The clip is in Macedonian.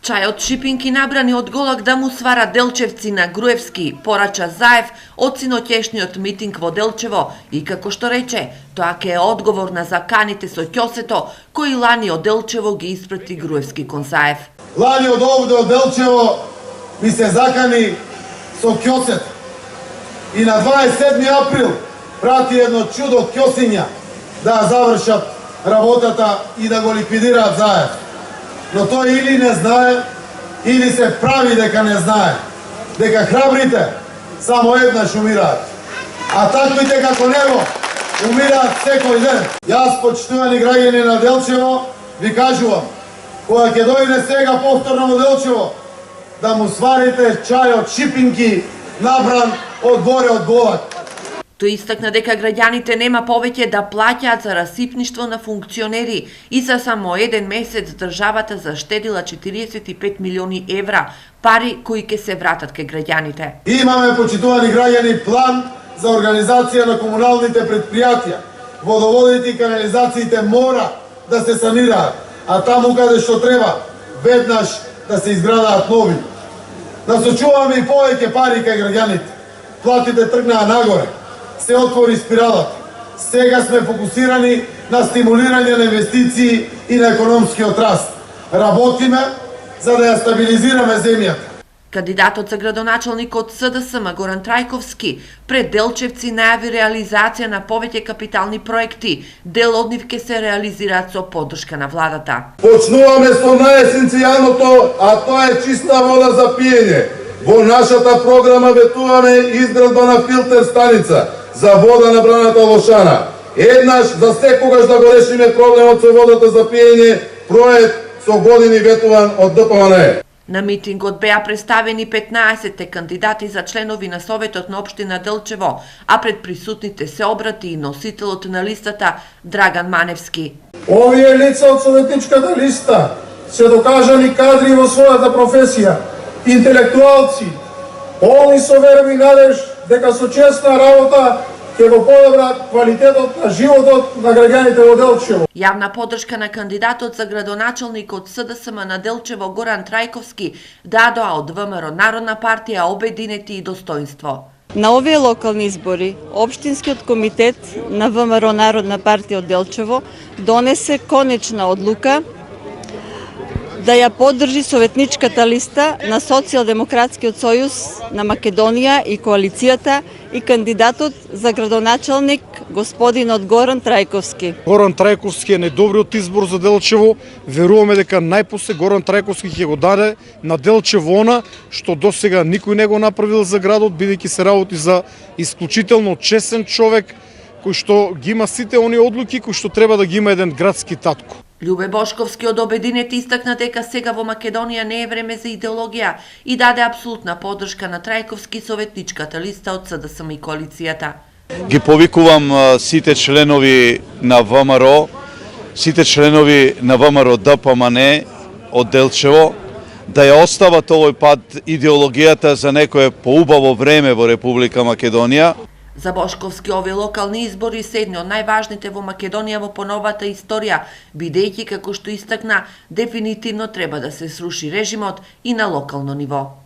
Чајот Шипинки набрани од голак да му свара Делчевци на Груевски, порача Заев од синоќешниот митинг во Делчево и како што рече, тоа ке е одговор на заканите со ќосето кои лани од Делчево ги испрати Груевски кон Заев. Лани од овде од Делчево ми се закани со ќосето и на 27 април прати едно чудо ќосиња да завршат работата и да го ликвидираат Заев. Но тој или не знае, или се прави дека не знае, дека храбрите само еднаш умираат, а таквите како него умираат секој ден. Јас, почитувани граѓани на Делчево, ви кажувам, кога ќе дојде сега повторно во Делчево, да му сварите чајот Шипинки набран од горе од голак. Тој истакна дека граѓаните нема повеќе да плаќаат за расипништво на функционери и за само еден месец државата заштедила 45 милиони евра, пари кои ќе се вратат ке граѓаните. Имаме, почитувани граѓани, план за организација на комуналните предпријатија. Водоводите и канализациите мора да се санираат, а таму каде што треба, веднаш да се изградаат нови. Насочуваме и повеќе пари кај граѓаните. Платите тргнаа нагоре. Се отвори спиралата. Сега сме фокусирани на стимулирање на инвестиции и на економскиот раст. Работиме за да ја стабилизираме земјата. Кандидатот за градоначалник од СДСМ Горан Трајковски пред Делчевци најави реализација на повеќе капитални проекти. Дел од нив ќе се реализираат со поддршка на владата. Почнуваме со најесенцијалното, а тоа е чиста вода за пиење. Во нашата програма ветуваме изградба на филтер станица за вода на браната Лошана. Еднаш за секогаш да го решиме проблемот со водата за пиење, проект со години ветуван од ДПМН. На митингот беа представени 15 кандидати за членови на Советот на општина Делчево, а пред присутните се обрати и носителот на листата Драган Маневски. Овие лица од советничката листа се докажани кадри во својата професија, интелектуалци, полни со верба и надеж дека со честна работа ќе го подобрат квалитетот на животот на граѓаните во Делчево. Јавна поддршка на кандидатот за градоначалник од СДСМ на Делчево Горан Трајковски дадоа од ВМРО Народна партија Обединети и Достоинство. На овие локални избори, Општинскиот комитет на ВМРО Народна партија од Делчево донесе конечна одлука да ја поддржи советничката листа на Социјалдемократскиот сојуз на Македонија и коалицијата и кандидатот за градоначалник господинот Горан Трајковски. Горан Трајковски е најдобриот избор за Делчево. Веруваме дека најпосле Горан Трајковски ќе го даде на Делчево она што досега никој не го направил за градот, бидејќи се работи за исклучително честен човек кој што ги има сите оние одлуки кои што треба да ги има еден градски татко. Љубе Бошковски од Обединети истакна дека сега во Македонија не е време за идеологија и даде апсолутна поддршка на Трајковски советничката листа од СДСМ и коалицијата. Ги повикувам сите членови на ВМРО, сите членови на ВМРО ДПМН од Делчево да ја остават овој пат идеологијата за некое поубаво време во Република Македонија. За Бошковски овие локални избори се едни од најважните во Македонија во поновата историја, бидејќи како што истакна, дефинитивно треба да се сруши режимот и на локално ниво.